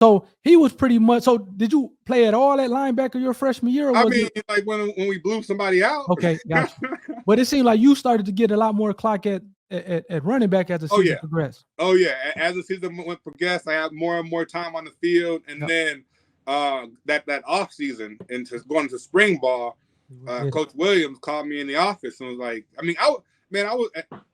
So he was pretty much. So did you play at all at linebacker your freshman year? Or I was mean, it, like when we blew somebody out. okay, gotcha. But it seemed like you started to get a lot more clock at running back as the season progressed. Oh yeah, as the season went progressed, I had more and more time on the field, and then that off season into going to spring ball, Coach Williams called me in the office and was like, I mean, I was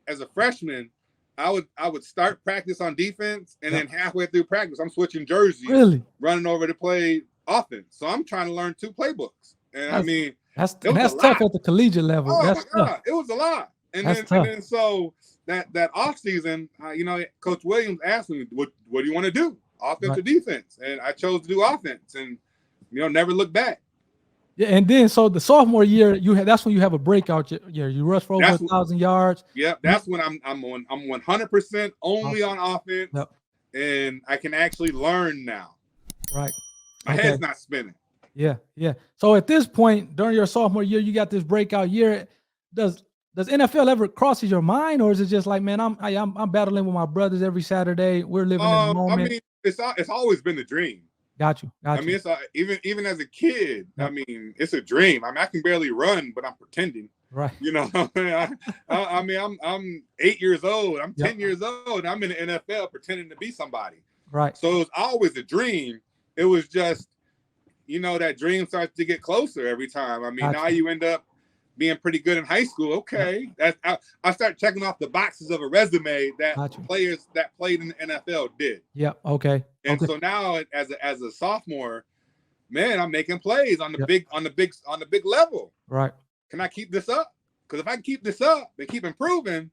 as a freshman, I would start practice on defense, and then halfway through practice, I'm switching jerseys, running over to play offense. So I'm trying to learn 2 playbooks, and I mean, that's tough at the collegiate level. Oh that's my God, it was a lot. And then so that off season, you know, Coach Williams asked me, "What do you want to do, offense or defense?" And I chose to do offense, and you know, never look back. Yeah, and then so the sophomore year, that's when you have a breakout year. You rush for over 1,000 yards. Yeah, that's when I'm 100% only on offense, and I can actually learn now. Right, my head's not spinning. Yeah. So at this point during your sophomore year, you got this breakout year. Does NFL ever crosses your mind, or is it just like, man, I'm battling with my brothers every Saturday. We're living in the moment. I mean, it's always been the dream. Got you. I mean, it's even as a kid. I mean, it's a dream. I mean, I can barely run, but I'm pretending. Right. You know, I mean, I'm 8 years old. I'm 10 years old. I'm in the NFL pretending to be somebody. Right. So it was always a dream. It was just, you know, that dream starts to get closer every time. I mean, now you end up being pretty good in high school. Okay, I start checking off the boxes of a resume that players that played in the NFL did. Yeah. Okay. And so now, as a sophomore, man, I'm making plays on the big level. Right. Can I keep this up? Because if I can keep this up and keep improving,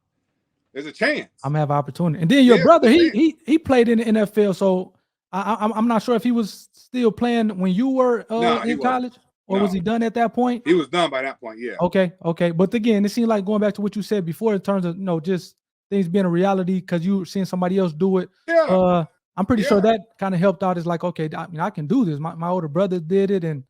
there's a chance. I'm gonna have opportunity. And then your brother, he played in the NFL. So I'm not sure if he was still playing when you were in college. Or was he done at that point? He was done by that point, yeah. Okay. But again, it seemed like going back to what you said before in terms of, just things being a reality because you were seeing somebody else do it. Yeah. I'm pretty sure that kind of helped out. It's like, okay, I mean, I can do this. My older brother did it. And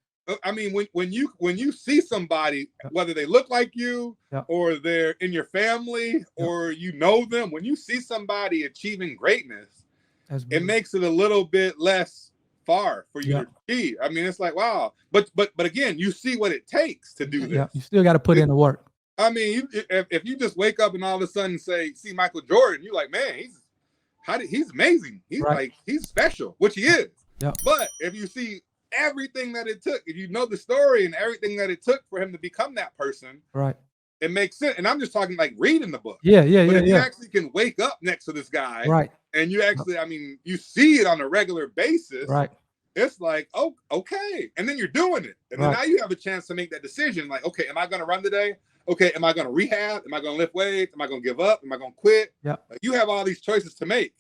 I mean, when you see somebody, whether they look like you or they're in your family or you know them, when you see somebody achieving greatness, it makes it a little bit less far for you to achieve. I mean, it's like, wow. But again, you see what it takes to do this. Yeah, you still got to put in the work. I mean, if you just wake up and all of a sudden see Michael Jordan, you're like, man, he's amazing. He's like, he's special, which he is. Yeah. But if you see everything that it took, if you know the story and everything that it took for him to become that person, right, it makes sense. And I'm just talking like reading the book. Yeah. But if you actually can wake up next to this guy, right, and you actually, I mean, you see it on a regular basis, right? It's like, oh, okay. And then you're doing it. And then now you have a chance to make that decision. Like, okay, am I going to run today? Okay, am I going to rehab? Am I going to lift weights? Am I going to give up? Am I going to quit? Yeah. You have all these choices to make.